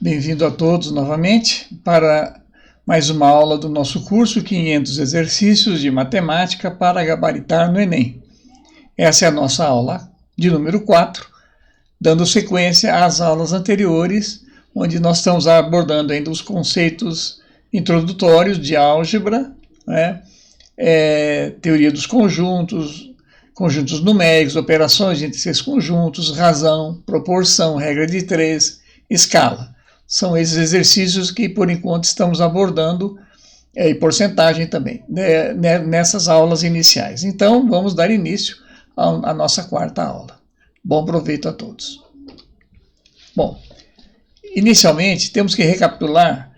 Bem-vindo a todos novamente para mais uma aula do nosso curso 500 exercícios de matemática para gabaritar no Enem. Essa é a nossa aula de número 4, dando sequência às aulas anteriores, onde nós estamos abordando ainda os conceitos introdutórios de álgebra, teoria dos conjuntos, conjuntos numéricos, operações entre esses conjuntos, razão, proporção, regra de 3, escala. São esses exercícios que, por enquanto, estamos abordando, e porcentagem também, nessas aulas iniciais. Então, vamos dar início à nossa quarta aula. Bom proveito a todos. Bom, inicialmente, temos que recapitular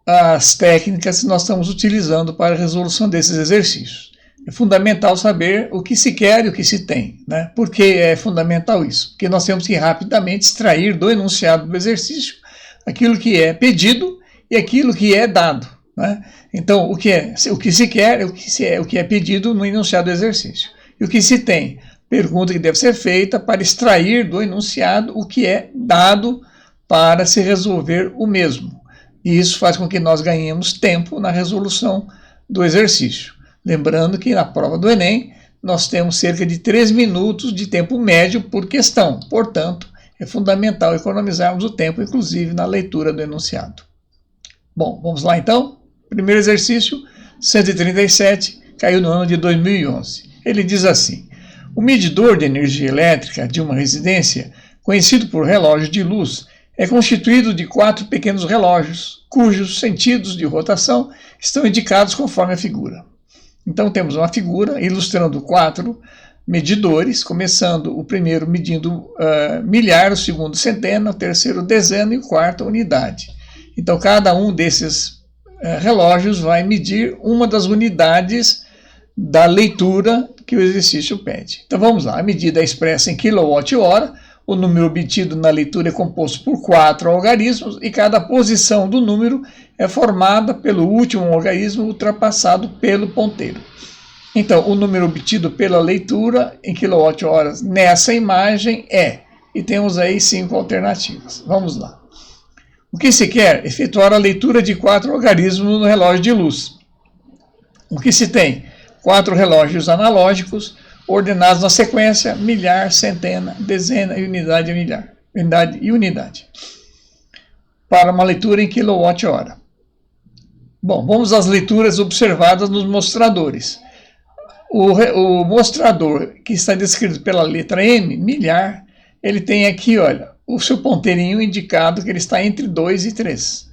as técnicas que nós estamos utilizando para a resolução desses exercícios. É fundamental saber o que se quer e o que se tem, né? Por que é fundamental isso? Porque nós temos que rapidamente extrair do enunciado do exercício aquilo que é pedido e aquilo que é dado, né? Então, o que se quer é o que é pedido no enunciado do exercício. E o que se tem? Pergunta que deve ser feita para extrair do enunciado o que é dado para se resolver o mesmo. E isso faz com que nós ganhemos tempo na resolução do exercício. Lembrando que na prova do Enem, nós temos cerca de 3 minutos de tempo médio por questão. Portanto, é fundamental economizarmos o tempo, inclusive na leitura do enunciado. Bom, vamos lá então. Primeiro exercício, 137, caiu no ano de 2011. Ele diz assim: o medidor de energia elétrica de uma residência, conhecido por relógio de luz, é constituído de 4 pequenos relógios, cujos sentidos de rotação estão indicados conforme a figura. Então, temos uma figura ilustrando 4 medidores, começando o primeiro medindo milhar, o segundo centena, o terceiro dezena e o quarto unidade. Então, cada um desses relógios vai medir uma das unidades da leitura que o exercício pede. Então, vamos lá. A medida é expressa em kWh. O número obtido na leitura é composto por 4 algarismos e cada posição do número é formada pelo último algarismo ultrapassado pelo ponteiro. Então, o número obtido pela leitura em kWh nessa imagem é, e temos aí 5 alternativas. Vamos lá. O que se quer? Efetuar a leitura de 4 algarismos no relógio de luz. O que se tem? 4 relógios analógicos, ordenados na sequência milhar, centena, dezena e unidade, unidade. Para uma leitura em kWh. Bom, vamos às leituras observadas nos mostradores. O mostrador, que está descrito pela letra M, milhar, ele tem aqui, olha, o seu ponteirinho indicado que ele está entre 2 e 3.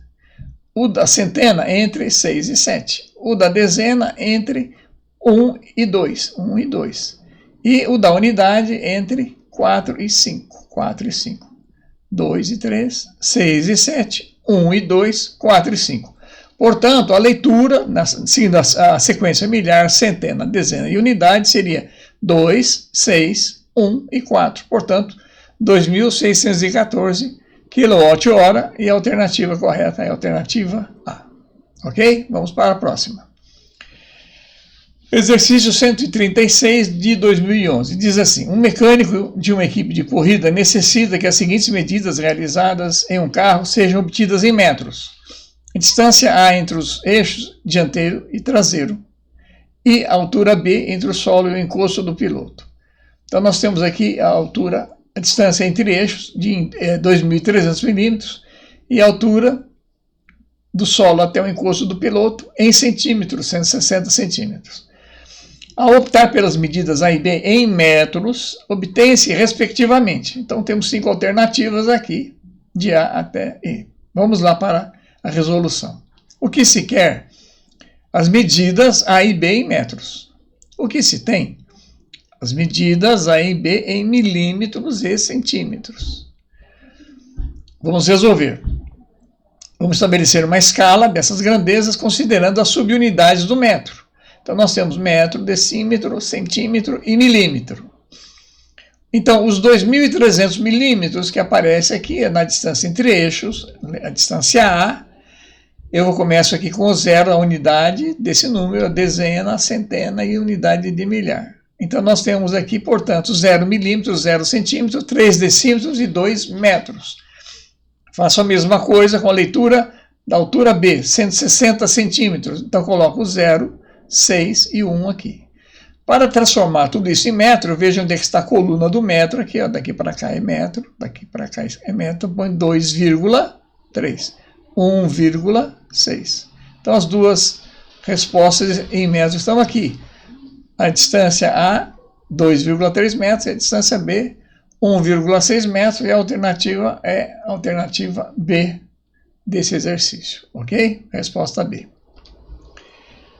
O da centena entre 6 e 7. O da dezena entre 1 e 2. 1 e 2. E o da unidade entre 4 e 5. 4 e 5. 2 e 3, 6 e 7, 1 e 2, 4 e 5. Portanto, a leitura, seguindo a sequência milhar, centena, dezena e unidade, seria 2, 6, 1 e 4. Portanto, 2.614 kWh e a alternativa correta é a alternativa A. Ok? Vamos para a próxima. Exercício 136 de 2011. Diz assim: um mecânico de uma equipe de corrida necessita que as seguintes medidas realizadas em um carro sejam obtidas em metros. A distância A entre os eixos dianteiro e traseiro e a altura B entre o solo e o encosto do piloto. Então, nós temos aqui a distância entre eixos de 2.300 milímetros e a altura do solo até o encosto do piloto em centímetros, 160 centímetros. Ao optar pelas medidas A e B em metros, obtém-se respectivamente. Então, temos 5 alternativas aqui, de A até E. Vamos lá para a resolução. O que se quer? As medidas A e B em metros. O que se tem? As medidas A e B em milímetros e centímetros. Vamos resolver. Vamos estabelecer uma escala dessas grandezas considerando as subunidades do metro. Então, nós temos metro, decímetro, centímetro e milímetro. Então, os 2.300 milímetros que aparece aqui é na distância entre eixos, a distância A. Eu começo aqui com o zero, a unidade desse número, a dezena, a centena e a unidade de milhar. Então, nós temos aqui, portanto, 0 milímetros, 0 centímetro, 3 decímetros e 2 metros. Faço a mesma coisa com a leitura da altura B, 160 centímetros. Então, coloco 0, 6 e 1 aqui. Para transformar tudo isso em metro, veja onde é que está a coluna do metro, aqui, ó, daqui para cá é metro, daqui para cá é metro, põe 2,3, 1,6. Então, as duas respostas em metros estão aqui. A distância A, 2,3 metros, e a distância B, 1,6 metros, e a alternativa é a alternativa B desse exercício, ok? Resposta B.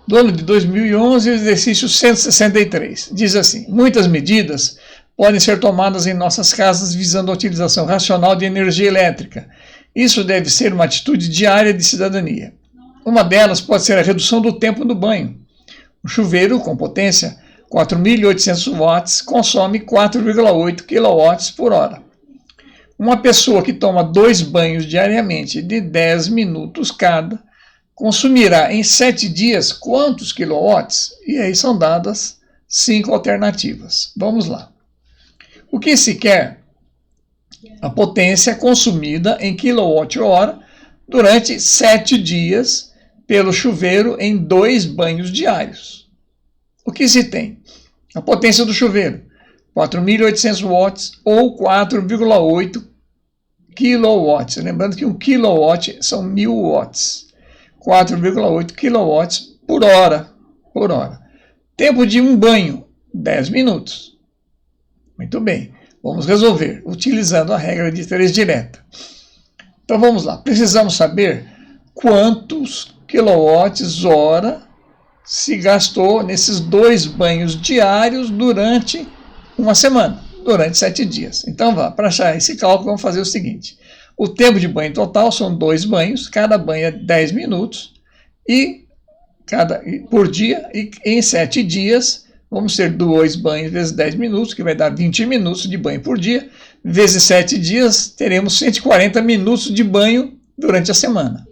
Do ano de 2011, exercício 163. Diz assim: muitas medidas podem ser tomadas em nossas casas visando a utilização racional de energia elétrica. Isso deve ser uma atitude diária de cidadania. Uma delas pode ser a redução do tempo do banho. O chuveiro, com potência 4.800 watts, consome 4,8 kW por hora. Uma pessoa que toma 2 banhos diariamente de 10 minutos cada, consumirá em 7 dias quantos quilowatts? E aí são dadas 5 alternativas. Vamos lá. O que se quer? A potência consumida em quilowatt-hora durante 7 dias pelo chuveiro em 2 banhos diários. O que se tem? A potência do chuveiro, 4.800 watts ou 4,8 kilowatts. Lembrando que 1 kilowatt são 1.000 watts. 4,8 kW por hora. Tempo de um banho, 10 minutos. Muito bem, vamos resolver, utilizando a regra de 3 direta. Então vamos lá, precisamos saber quantos quilowatts-hora se gastou nesses 2 banhos diários durante uma semana, durante 7 dias. Então para achar esse cálculo, vamos fazer o seguinte. O tempo de banho total são 2 banhos, cada banho é 10 minutos, por dia, e em 7 dias vamos ter 2 banhos vezes 10 minutos, que vai dar 20 minutos de banho por dia, vezes 7 dias, teremos 140 minutos de banho durante a semana.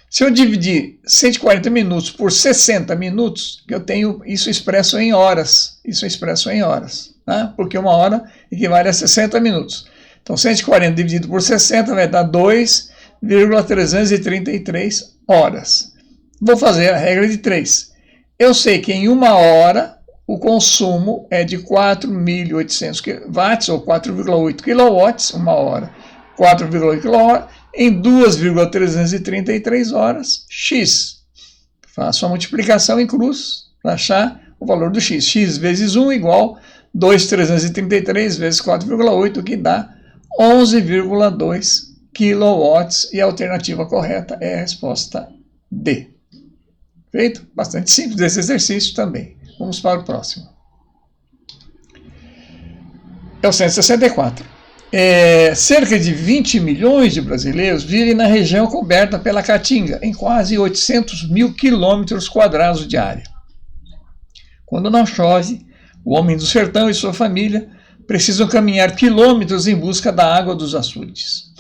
Se eu dividir 140 minutos por 60 minutos, eu tenho isso expresso em horas, tá? Porque uma hora equivale a 60 minutos. Então, 140 dividido por 60 vai dar 2,333 horas. Vou fazer a regra de 3. Eu sei que em uma hora o consumo é de 4.800 watts ou 4,8 kW, uma hora, 4,8 kW, em 2,333 horas, x. Faço a multiplicação em cruz para achar o valor do x. X vezes 1 igual 2,333 vezes 4,8, que dá 11,2 kW, e a alternativa correta é a resposta D. Feito? Bastante simples esse exercício também. Vamos para o próximo. É o 164. Cerca de 20 milhões de brasileiros vivem na região coberta pela Caatinga, em quase 800 mil quilômetros quadrados de área. Quando não chove, o homem do sertão e sua família precisam caminhar quilômetros em busca da água dos açudes.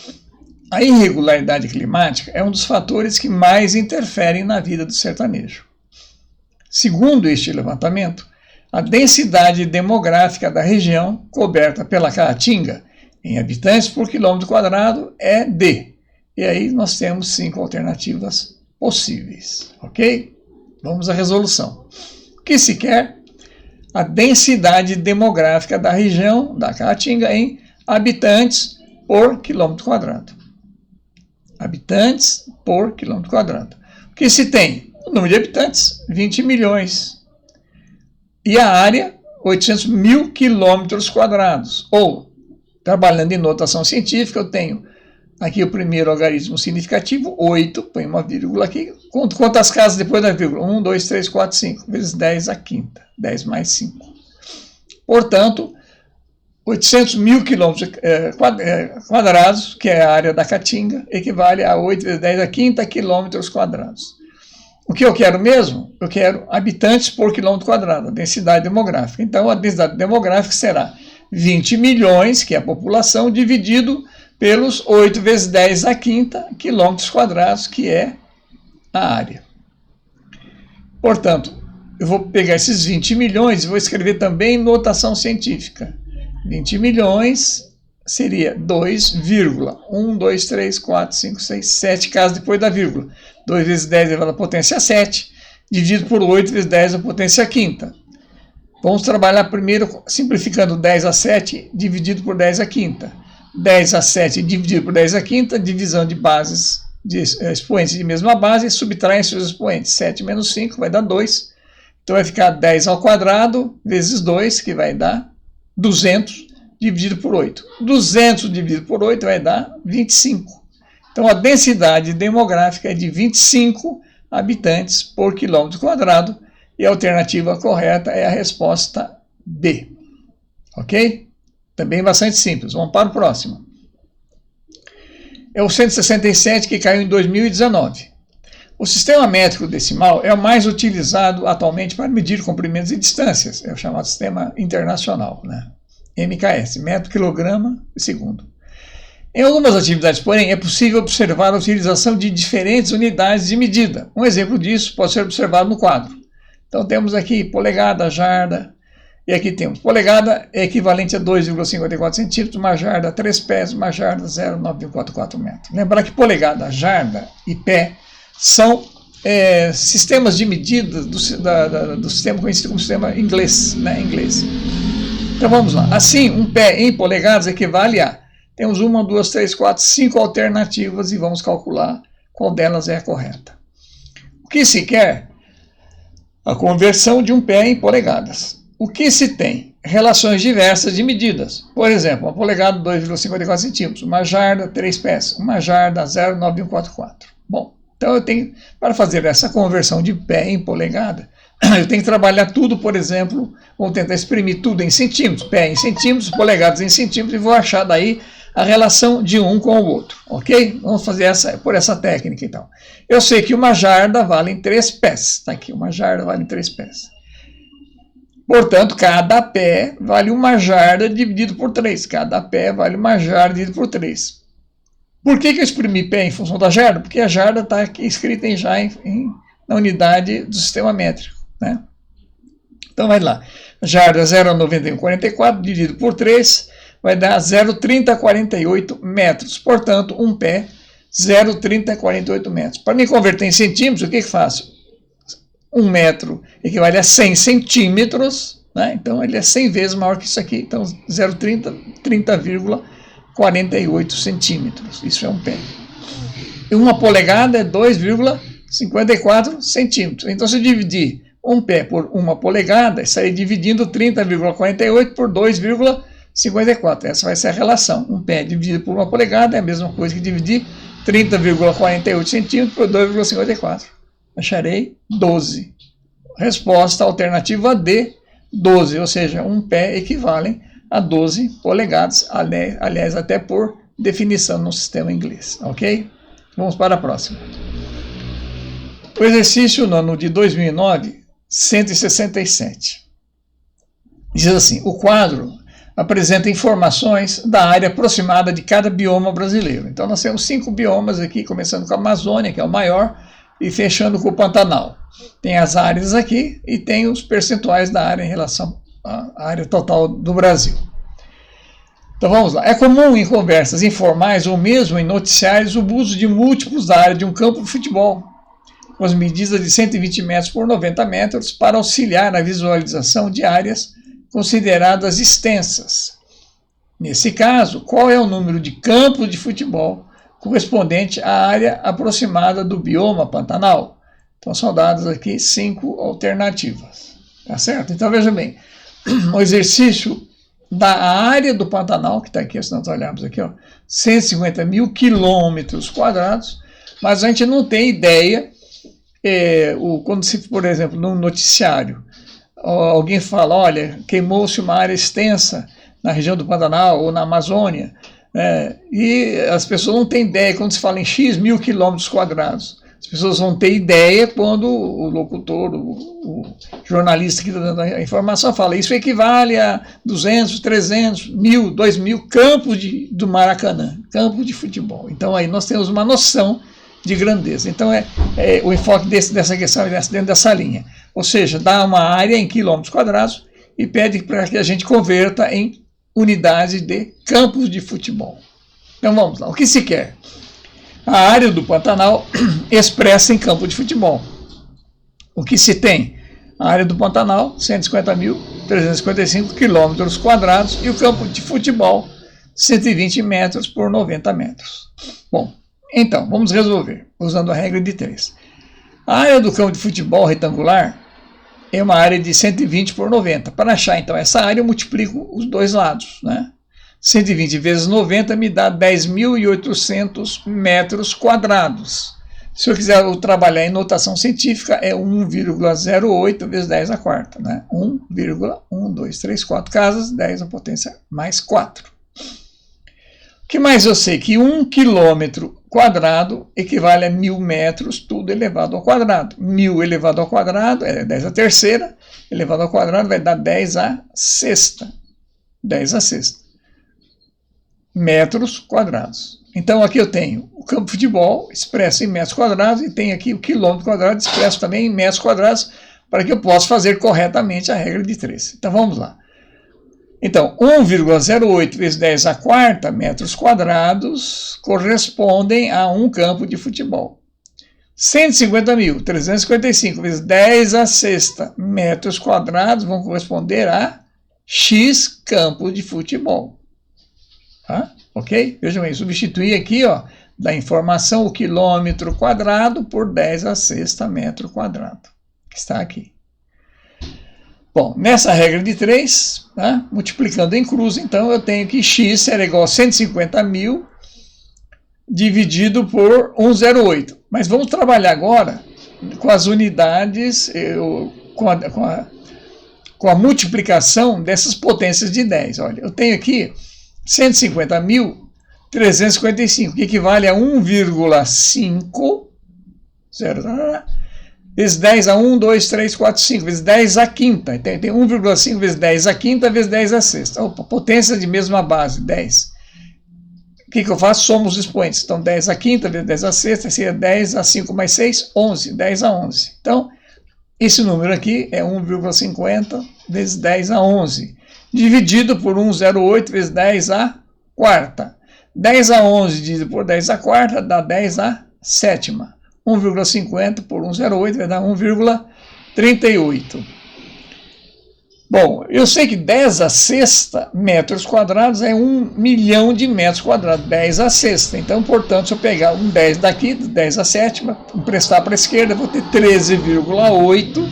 A irregularidade climática é um dos fatores que mais interferem na vida do sertanejo. Segundo este levantamento, a densidade demográfica da região coberta pela Caatinga, em habitantes por quilômetro quadrado, é D. E aí nós temos 5 alternativas possíveis, ok? Vamos à resolução. O que se quer? A densidade demográfica da região da Caatinga em habitantes por quilômetro quadrado. Habitantes por quilômetro quadrado. O que se tem? O número de habitantes, 20 milhões. E a área, 800 mil quilômetros quadrados. Ou, trabalhando em notação científica, eu tenho aqui o primeiro algarismo significativo, 8, põe uma vírgula aqui. Quantas casas depois da vírgula? 1, 2, 3, 4, 5, vezes 10 a quinta. 10 mais 5. Portanto, 800 mil quilômetros quadrados, que é a área da Caatinga, equivale a 8 vezes 10 a quinta quilômetros quadrados. O que eu quero mesmo? Eu quero habitantes por quilômetro quadrado, a densidade demográfica. Então, a densidade demográfica será 20 milhões, que é a população, dividido pelos 8 vezes 10 a quinta quilômetros quadrados, que é a área. Portanto, eu vou pegar esses 20 milhões e vou escrever também notação científica. 20 milhões seria 2,1, 2, 3, 4, 5, 6, 7 casas depois da vírgula. 2 vezes 10 elevado à potência 7, dividido por 8 vezes 10 à potência quinta. Vamos trabalhar primeiro simplificando 10 a 7 dividido por 10 a quinta. 10 a 7 dividido por 10 a quinta, divisão de bases, de expoentes de mesma base, subtraem seus expoentes. 7 menos 5 vai dar 2. Então vai ficar 10 ao quadrado vezes 2, que vai dar 200 dividido por 8. 200 dividido por 8 vai dar 25. Então a densidade demográfica é de 25 habitantes por quilômetro quadrado, e a alternativa correta é a resposta B. Ok? Também bastante simples. Vamos para o próximo. É o 167 que caiu em 2019. O sistema métrico decimal é o mais utilizado atualmente para medir comprimentos e distâncias. É o chamado sistema internacional, né? MKS, metro quilograma segundo. Em algumas atividades, porém, é possível observar a utilização de diferentes unidades de medida. Um exemplo disso pode ser observado no quadro. Então temos aqui polegada, jarda, e aqui temos polegada é equivalente a 2,54 centímetros, uma jarda 3 pés, uma jarda 0,944 metros. Lembrar que polegada, jarda e pé são sistemas de medida do sistema conhecido como sistema inglês, né, inglês. Então vamos lá. Assim, um pé em polegadas equivale a... Temos 1, 2, 3, 4, 5 alternativas e vamos calcular qual delas é a correta. O que se quer? A conversão de um pé em polegadas. O que se tem? Relações diversas de medidas. Por exemplo, uma polegada 2,54 centímetros, uma jarda 3 pés, uma jarda 0,9144. Bom, então eu tenho, para fazer essa conversão de pé em polegada, eu tenho que trabalhar tudo, por exemplo, vou tentar exprimir tudo em centímetros, pé em centímetros, polegadas em centímetros, e vou achar daí a relação de um com o outro, ok? Vamos fazer por essa técnica, então. Eu sei que uma jarda vale 3 pés, está aqui, uma jarda vale 3 pés. Portanto, cada pé vale uma jarda dividido por 3, cada pé vale uma jarda dividido por 3. Por que eu exprimi pé em função da jarda? Porque a jarda está aqui escrita na unidade do sistema métrico, né? Então, vai lá. Jarda 0,9144 dividido por 3 vai dar 0,3048 metros. Portanto, um pé, 0,3048 metros. Para me converter em centímetros, o que faço? 1 metro equivale a 100 centímetros, né? Então ele é 100 vezes maior que isso aqui. Então, 30,48 centímetros. Isso é um pé. E uma polegada é 2,54 centímetros. Então, se eu dividir um pé por uma polegada, estarei dividindo 30,48 por 2,54. Essa vai ser a relação. Um pé dividido por uma polegada é a mesma coisa que dividir 30,48 centímetros por 2,54. Acharei 12. Resposta alternativa D, 12, ou seja, um pé equivale a 12 polegadas, aliás, até por definição no sistema inglês, ok? Vamos para a próxima. O exercício no de 2009, 167. Diz assim, o quadro apresenta informações da área aproximada de cada bioma brasileiro. Então nós temos 5 biomas aqui, começando com a Amazônia, que é o maior, e fechando com o Pantanal. Tem as áreas aqui e tem os percentuais da área em relação à área total do Brasil. Então vamos lá. É comum em conversas informais ou mesmo em noticiários o uso de múltiplos da área de um campo de futebol, com as medidas de 120 metros por 90 metros para auxiliar na visualização de áreas consideradas extensas. Nesse caso, qual é o número de campos de futebol correspondente à área aproximada do bioma Pantanal? Então são dadas aqui 5 alternativas, tá certo? Então veja bem, o exercício da área do Pantanal, que está aqui, se nós olharmos aqui, ó, 150 mil quilômetros quadrados, mas a gente não tem ideia, quando se, por exemplo, num noticiário, alguém fala, olha, queimou-se uma área extensa na região do Pantanal ou na Amazônia, e as pessoas não têm ideia, quando se fala em X mil quilômetros quadrados, as pessoas vão ter ideia quando o locutor, o jornalista que está dando a informação fala, isso equivale a 200, 300, 1.000, 2.000 campos do Maracanã, campos de futebol. Então aí nós temos uma noção de grandeza. Então o enfoque dessa questão é dentro dessa linha. Ou seja, dá uma área em quilômetros quadrados e pede para que a gente converta em unidades de campos de futebol. Então vamos lá, o que se quer? A área do Pantanal expressa em campo de futebol. O que se tem? A área do Pantanal, 150.355 quilômetros quadrados, e o campo de futebol, 120 metros por 90 metros. Bom, então, vamos resolver, usando a regra de 3. A área do campo de futebol retangular é uma área de 120 por 90. Para achar, então, essa área, eu multiplico os dois lados, né? 120 vezes 90 me dá 10.800 metros quadrados. Se eu quiser trabalhar em notação científica, é 1,08 vezes 10 à quarta, né? 1,1234 casas, 10 à potência mais 4. O que mais eu sei? Que 1 quilômetro quadrado equivale a 1.000 metros, tudo elevado ao quadrado. 1.000 elevado ao quadrado é 10 à terceira, elevado ao quadrado vai dar 10 à sexta. 10 à sexta. Metros quadrados. Então aqui eu tenho o campo de futebol expresso em metros quadrados e tenho aqui o quilômetro quadrado expresso também em metros quadrados para que eu possa fazer corretamente a regra de 3. Então vamos lá. Então 1,08 vezes 10 à quarta metros quadrados correspondem a um campo de futebol. 150.355 vezes 10 à sexta metros quadrados vão corresponder a X campo de futebol. Tá? Ok? Vejam aí, substituir aqui, ó, da informação o quilômetro quadrado por 10 à sexta metro quadrado, que está aqui. Bom, nessa regra de 3, tá? Multiplicando em cruz, então eu tenho que x será igual a 150.000 dividido por 1,08. Mas vamos trabalhar agora com as unidades, com a multiplicação dessas potências de 10. Olha, eu tenho aqui 150.355, que equivale a 1,5 vezes 10 a 1, 2, 3, 4, 5, vezes 10 à quinta. Tem 1,5 vezes 10 à quinta, vezes 10 à sexta. Opa, potência de mesma base, 10. O que eu faço? Somo os expoentes. Então, 10 à quinta vezes 10 à sexta seria 10 a 5 mais 6, 11. 10 a 11. Então, esse número aqui é 1,50 vezes 10 a 11. Dividido por 1,08 vezes 10 à quarta. 10 a 11 dividido por 10 à quarta dá 10 à sétima. 1,50 por 1,08 vai dar 1,38. Bom, eu sei que 10 à sexta metros quadrados é 1 milhão de metros quadrados. 10 à sexta. Então, portanto, se eu pegar um 10 daqui, 10 à sétima, emprestar para a esquerda, eu vou ter 13,8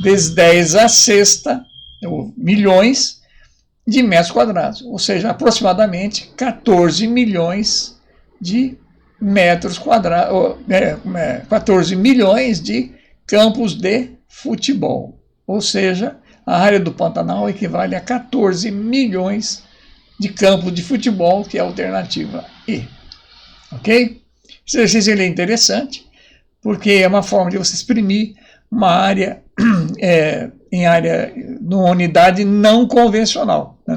vezes 10 à sexta, milhões de metros quadrados, ou seja, aproximadamente 14 milhões de metros quadrados, 14 milhões de campos de futebol, ou seja, a área do Pantanal equivale a 14 milhões de campos de futebol, que é a alternativa E. Ok? Esse exercício é interessante, porque é uma forma de você exprimir uma área numa unidade não convencional. Né?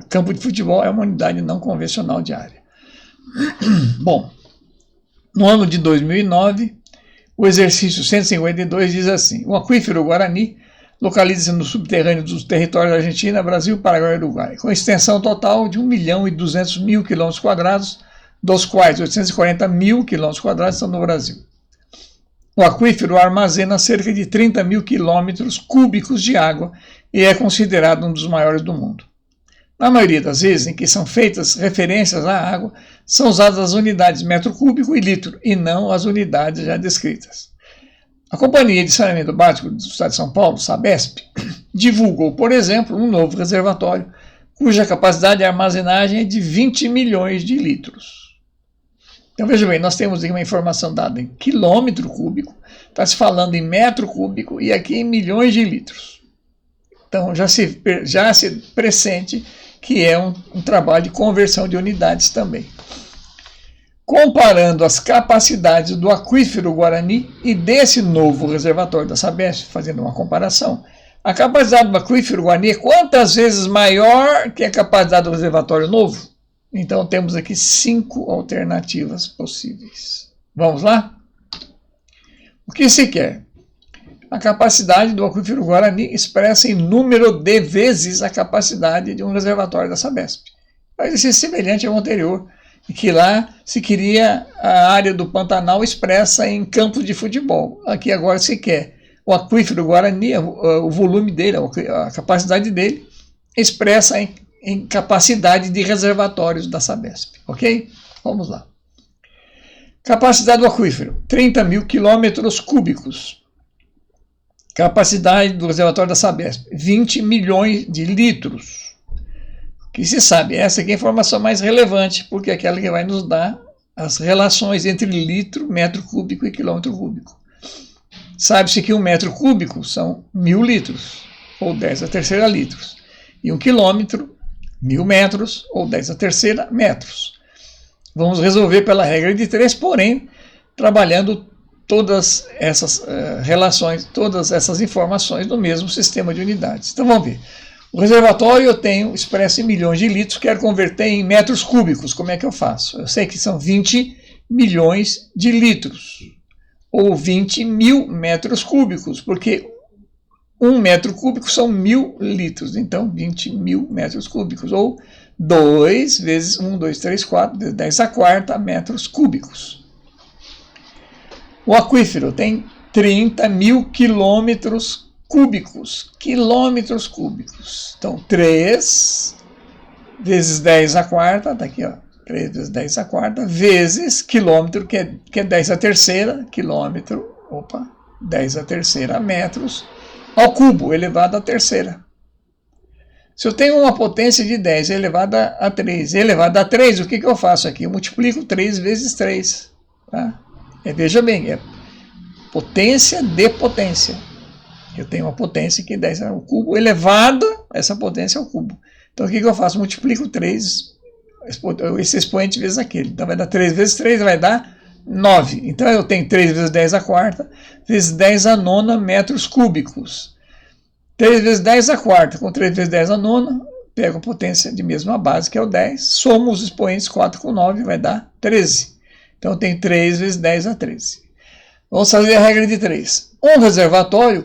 Campo de futebol é uma unidade não convencional de área. Bom, no ano de 2009, o exercício 152 diz assim: o aquífero Guarani localiza-se no subterrâneo dos territórios da Argentina, Brasil, Paraguai e Uruguai, com extensão total de 1.200.000 km², dos quais 840.000 km² estão no Brasil. O aquífero armazena cerca de 30.000 km³ de água e é considerado um dos maiores do mundo. Na maioria das vezes em que são feitas referências à água, são usadas as unidades metro cúbico e litro, e não as unidades já descritas. A Companhia de Saneamento Básico do Estado de São Paulo, Sabesp, divulgou, por exemplo, um novo reservatório, cuja capacidade de armazenagem é de 20 milhões de litros. Então, veja bem, nós temos aqui uma informação dada em quilômetro cúbico, está se falando em metro cúbico e aqui em milhões de litros. Então, já se pressente que é um trabalho de conversão de unidades também. Comparando as capacidades do aquífero Guarani e desse novo reservatório da Sabesp, fazendo uma comparação, a capacidade do aquífero Guarani é quantas vezes maior que a capacidade do reservatório novo? Então, temos aqui 5 alternativas possíveis. Vamos lá? O que se quer? a capacidade do aquífero Guarani expressa em número de vezes a capacidade de um reservatório da Sabesp. Vai ser semelhante ao anterior, em que lá se queria a área do Pantanal expressa em campos de futebol. Aqui agora se quer o aquífero Guarani, o volume dele, a capacidade dele, expressa em capacidade de reservatórios da Sabesp. Ok? Vamos lá. Capacidade do aquífero, 30 mil quilômetros cúbicos. Capacidade do reservatório da Sabesp, 20 milhões de litros. Que se sabe, essa aqui é a informação mais relevante, porque é aquela que vai nos dar as relações entre litro, metro cúbico e quilômetro cúbico. Sabe-se que 1 metro cúbico são 1000 litros, ou 10 a terceira litros. E 1 quilômetro, 1000 metros, ou 10 a terceira metros. Vamos resolver pela regra de 3, porém, trabalhando todas essas relações, todas essas informações no mesmo sistema de unidades. Então vamos ver. O reservatório eu tenho expresso em milhões de litros, quero converter em metros cúbicos. Como é que eu faço? Eu sei que são 20 milhões de litros, ou 20 mil metros cúbicos, porque 1 metro cúbico são 1000 litros, então 20 mil metros cúbicos, ou 2 vezes 1, 2, 3, 4, 10 a quarta metros cúbicos. O aquífero tem 30 mil quilômetros cúbicos, Então, 3 vezes 10 a quarta, tá aqui, ó, 3 vezes 10 a quarta, vezes quilômetro, que é 10 a terceira, 10 a terceira metros, ao cubo, elevado à terceira. Se eu tenho uma potência de 10 elevada a 3, elevada a 3, o que eu faço aqui? Eu multiplico 3 vezes 3. Tá? Veja bem, é potência de potência. Eu tenho uma potência que é 10 ao cubo, elevada essa potência ao cubo. Então, o que eu faço? Multiplico 3, esse expoente vezes aquele. Então, vai dar 3 vezes 3, vai dar 9. Então, eu tenho 3 vezes 10 a quarta, vezes 10 a nona metros cúbicos. 3 vezes 10 a quarta, com 3 vezes 10 a nona, pego a potência de mesma base, que é o 10, somo os expoentes 4 com 9, vai dar 13. Então, tem 3 vezes 10 a 13. Vamos fazer a regra de 3. Um reservatório,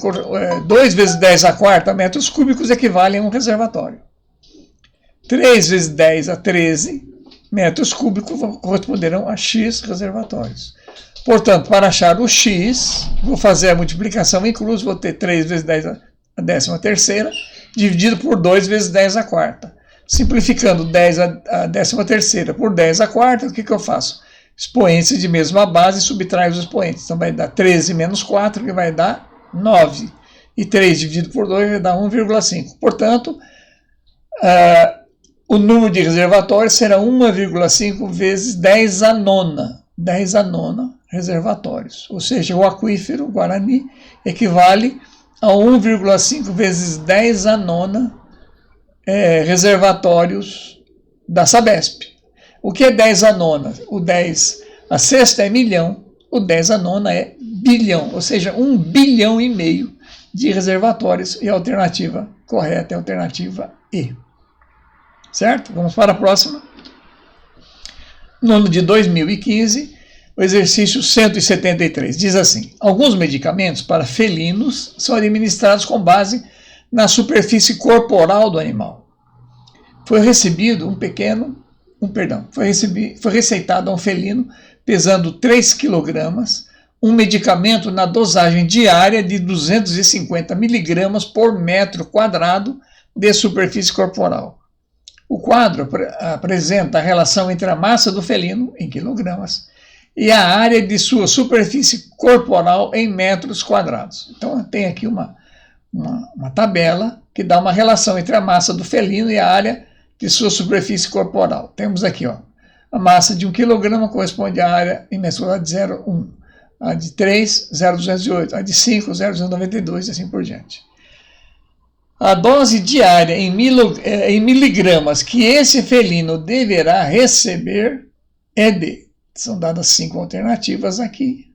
2 vezes 10 a quarta metros cúbicos equivale a um reservatório. 3 vezes 10 a 13 metros cúbicos corresponderão a X reservatórios. Portanto, para achar o X, vou fazer a multiplicação em cruz, vou ter 3 vezes 10 a 13ª, dividido por 2 vezes 10 a quarta. Simplificando 10 a 13ª por 10 a quarta, o que eu faço? Expoentes de mesma base, subtrai os expoentes. Então vai dar 13 menos 4, que vai dar 9. E 3 dividido por 2 vai dar 1,5. Portanto, o número de reservatórios será 1,5 vezes 10 a nona. 10 a nona reservatórios. Ou seja, o aquífero Guarani equivale a 1,5 vezes 10 a nona reservatórios da Sabesp. O que é 10 a nona? O 10 a sexta é milhão, o 10 a nona é bilhão, ou seja, 1,5 bilhão de reservatórios, e a alternativa correta é a alternativa E. Certo? Vamos para a próxima. No ano de 2015, o exercício 173 diz assim: alguns medicamentos para felinos são administrados com base na superfície corporal do animal. Foi receitado a um felino pesando 3 kg, um medicamento na dosagem diária de 250 mg por metro quadrado de superfície corporal. O quadro apresenta a relação entre a massa do felino, em quilogramas, e a área de sua superfície corporal em metros quadrados. Então, tem aqui uma tabela que dá uma relação entre a massa do felino e a área de sua superfície corporal. Temos aqui, ó, a massa de 1 kg corresponde à área em metros quadrados de 0,1, a de 3, 0,208, a de 5, 0,292 e assim por diante. A dose diária em miligramas que esse felino deverá receber é de... São dadas 5 alternativas aqui.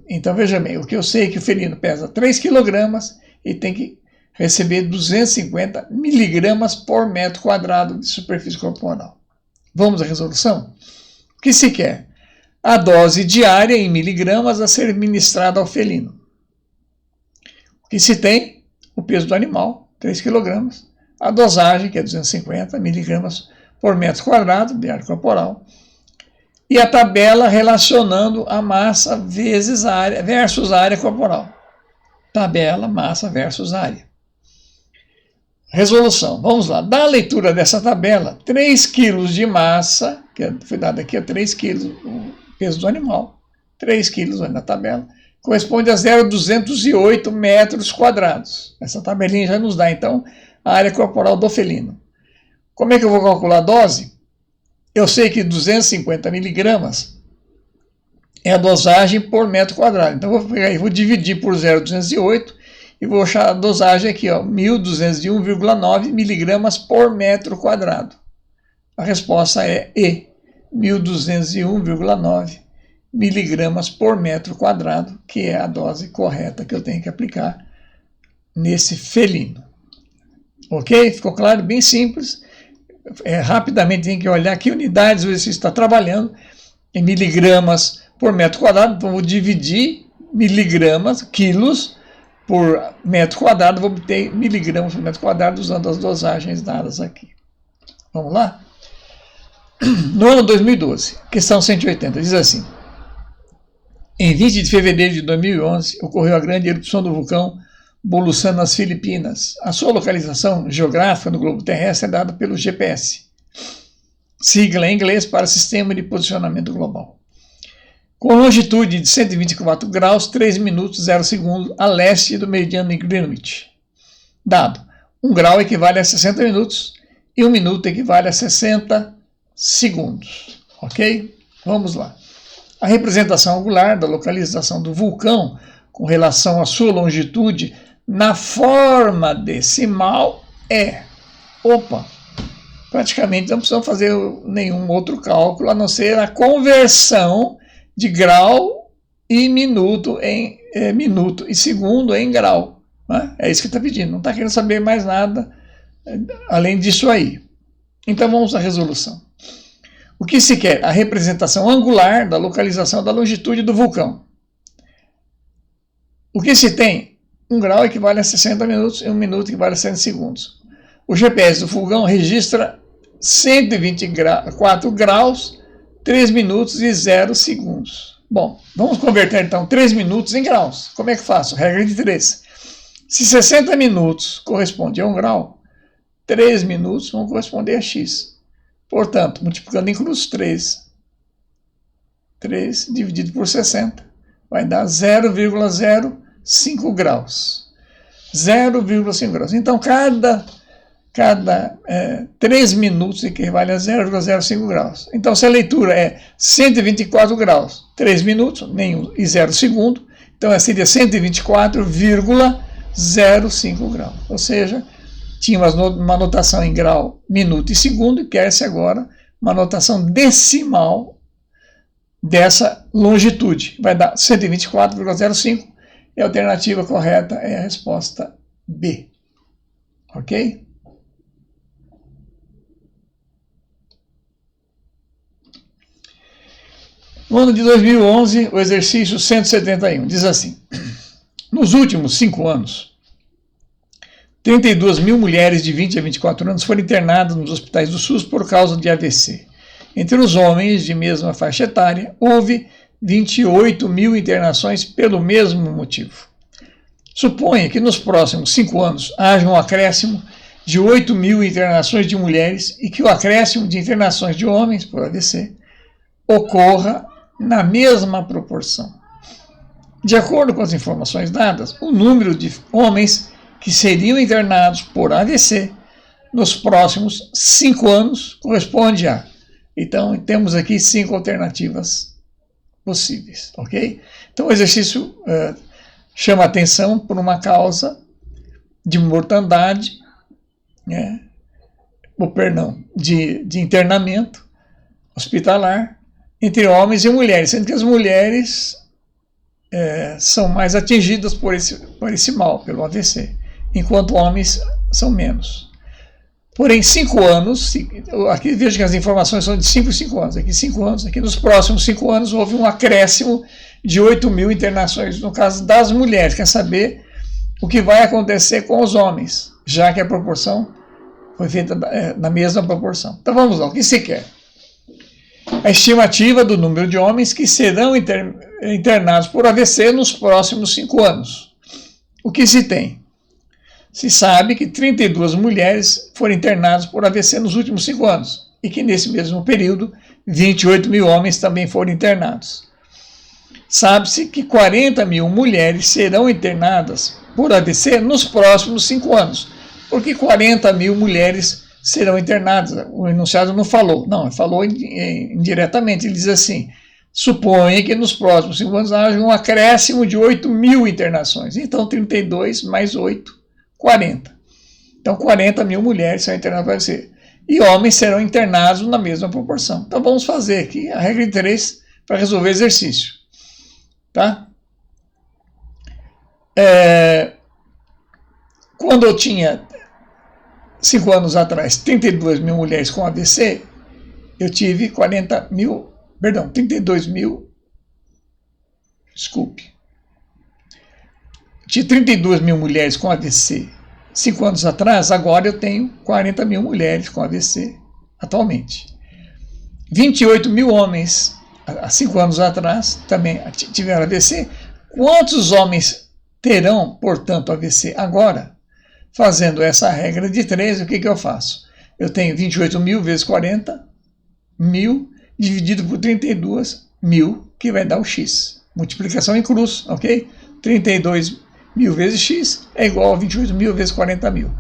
Então, veja bem, o que eu sei é que o felino pesa 3 kg e tem que receber 250 miligramas por metro quadrado de superfície corporal. Vamos à resolução? O que se quer? A dose diária em miligramas a ser ministrada ao felino. que se tem o peso do animal, 3 kg, a dosagem, que é 250 mg por metro quadrado de área corporal, e a tabela relacionando a massa vezes área versus área corporal. Tabela, massa versus área. Resolução. Vamos lá. Da leitura dessa tabela, 3 kg de massa, que foi dado aqui a 3 kg o peso do animal, 3 kg na tabela, corresponde a 0,208 metros quadrados. Essa tabelinha já nos dá, então, a área corporal do felino. Como é que eu vou calcular a dose? Eu sei que 250 miligramas é a dosagem por metro quadrado. Então, eu vou pegar e vou dividir por 0,208 e vou achar a dosagem aqui, 1.201,9 miligramas por metro quadrado. A resposta é E, 1.201,9 miligramas por metro quadrado, que é a dose correta que eu tenho que aplicar nesse felino. Ok? Ficou claro? Bem simples. Rapidamente tem que olhar que unidades o exercício está trabalhando em miligramas por metro quadrado. Então, vou dividir miligramas, quilos, por metro quadrado, vou obter miligramas por metro quadrado usando as dosagens dadas aqui. Vamos lá? No ano 2012, questão 180, diz assim: em 20 de fevereiro de 2011, ocorreu a grande erupção do vulcão Bulusan nas Filipinas. A sua localização geográfica no globo terrestre é dada pelo GPS, sigla em inglês para Sistema de Posicionamento Global. Com longitude de 124 graus, 3 minutos 0 segundos a leste do meridiano de Greenwich. Dado, 1 grau equivale a 60 minutos e 1 minuto equivale a 60 segundos. Ok? Vamos lá. A representação angular da localização do vulcão com relação à sua longitude na forma decimal é... praticamente não precisamos fazer nenhum outro cálculo, a não ser a conversão de grau e minuto e segundo em grau. Né? É isso que está pedindo, não está querendo saber mais nada além disso aí. Então vamos à resolução. O que se quer? A representação angular da localização da longitude do vulcão. O que se tem? 1 grau equivale a 60 minutos e 1 minuto equivale a 100 segundos. O GPS do vulcão registra 124 graus, 3 minutos e 0 segundos. Bom, vamos converter então 3 minutos em graus. Como é que faço? Regra de 3. Se 60 minutos corresponde a 1 grau, 3 minutos vão corresponder a x. Portanto, multiplicando em cruz, 3 dividido por 60 vai dar 0,05 graus. 0,5 graus. Então, cada 3 minutos equivale a 0,05 graus. Então, se a leitura é 124 graus, 3 minutos, e 0 segundo, então seria 124,05 graus. Ou seja, tinha uma notação em grau, minuto e segundo, e quer-se agora uma notação decimal dessa longitude. Vai dar 124,05 e a alternativa correta é a resposta B. Ok? No ano de 2011, o exercício 171 diz assim: nos últimos 5 anos, 32 mil mulheres de 20 a 24 anos foram internadas nos hospitais do SUS por causa de AVC. Entre os homens de mesma faixa etária, houve 28 mil internações pelo mesmo motivo. Suponha que nos próximos 5 anos haja um acréscimo de 8 mil internações de mulheres e que o acréscimo de internações de homens por AVC ocorra na mesma proporção. De acordo com as informações dadas, o número de homens que seriam internados por AVC nos próximos 5 anos corresponde a... Então, temos aqui 5 alternativas possíveis, ok? Então, o exercício chama atenção por uma causa de mortandade, de internamento hospitalar entre homens e mulheres, sendo que as mulheres são mais atingidas por esse mal, pelo AVC, enquanto homens são menos. Porém, 5 anos, aqui vejo que as informações são de 5 em 5 anos, aqui 5 anos, aqui nos próximos 5 anos houve um acréscimo de 8 mil internações, no caso das mulheres. Quer saber o que vai acontecer com os homens, já que a proporção foi feita na mesma proporção. Então vamos lá, o que se quer? A estimativa do número de homens que serão internados por AVC nos próximos 5 anos. O que se tem? Se sabe que 32 mulheres foram internadas por AVC nos últimos 5 anos e que nesse mesmo período 28 mil homens também foram internados. Sabe-se que 40 mil mulheres serão internadas por AVC nos próximos 5 anos. Por que 40 mil mulheres serão internadas? O enunciado não falou. Não, falou indiretamente. Ele diz assim: suponha que nos próximos 5 anos haja um acréscimo de 8 mil internações. Então, 32 mais 8, 40. Então, 40 mil mulheres serão internadas por AVC. E homens serão internados na mesma proporção. Então, vamos fazer aqui a regra de 3 para resolver exercício. Tá? Quando eu tinha 5 anos atrás 32 mil mulheres com AVC, eu tive 32 mil, desculpe, tinha 32 mil mulheres com AVC 5 anos atrás, agora eu tenho 40 mil mulheres com AVC atualmente. 28 mil homens há 5 anos atrás também tiveram AVC. Quantos homens terão, portanto, AVC agora? Fazendo essa regra de 3, o que eu faço? Eu tenho 28 mil vezes 40 mil dividido por 32 mil, que vai dar o x. Multiplicação em cruz, ok? 32 mil vezes x é igual a 28 mil vezes 40 mil.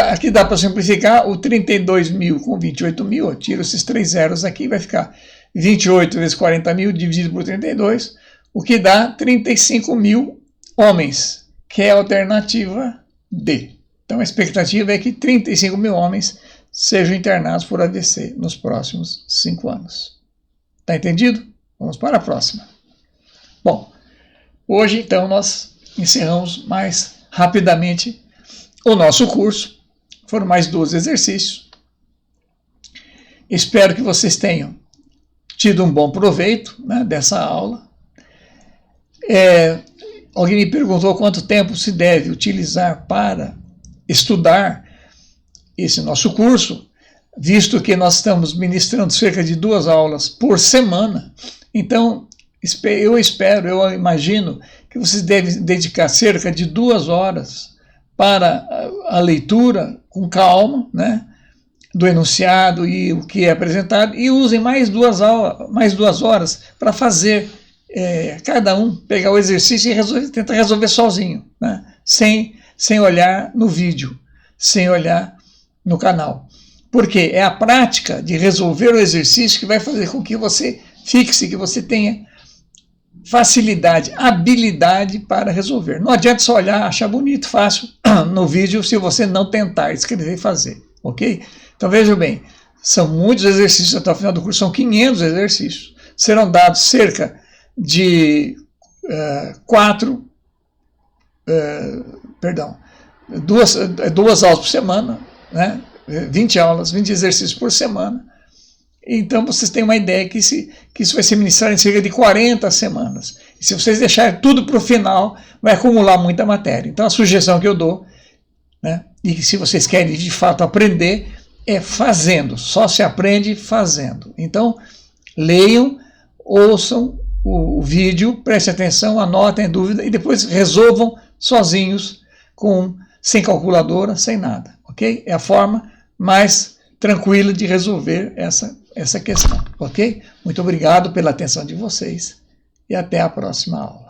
Aqui dá para simplificar o 32 mil com 28 mil, eu tiro esses 3 zeros aqui, vai ficar 28 vezes 40 mil dividido por 32, o que dá 35 mil homens, que é a alternativa D. Então a expectativa é que 35 mil homens sejam internados por AVC nos próximos 5 anos. Tá entendido? Vamos para a próxima. Bom, hoje então nós encerramos mais rapidamente o nosso curso. Foram mais 12 exercícios. Espero que vocês tenham tido um bom proveito, né, dessa aula. Alguém me perguntou quanto tempo se deve utilizar para estudar esse nosso curso, visto que nós estamos ministrando cerca de 2 aulas por semana. Então, eu imagino que vocês devem dedicar cerca de 2 horas para a leitura com calma, né, do enunciado e o que é apresentado, e usem mais 2 horas para fazer, cada um pegar o exercício e tentar resolver sozinho, né, sem olhar no vídeo, sem olhar no canal. Porque é a prática de resolver o exercício que vai fazer com que você fixe, que você tenha facilidade, habilidade para resolver. Não adianta só olhar, achar bonito, fácil no vídeo, se você não tentar escrever e fazer, ok? Então vejam bem, são muitos exercícios até o final do curso, são 500 exercícios. Serão dados cerca de 2 aulas por semana, né? 20 aulas, 20 exercícios por semana. Então vocês têm uma ideia que isso vai ser ministrado em cerca de 40 semanas. E se vocês deixarem tudo para o final, vai acumular muita matéria. Então a sugestão que eu dou, né, e que se vocês querem de fato aprender, é fazendo. Só se aprende fazendo. Então leiam, ouçam o vídeo, prestem atenção, anotem a dúvida e depois resolvam sozinhos, sem calculadora, sem nada. Ok? É a forma mais tranquila de resolver essa questão, ok? Muito obrigado pela atenção de vocês e até a próxima aula.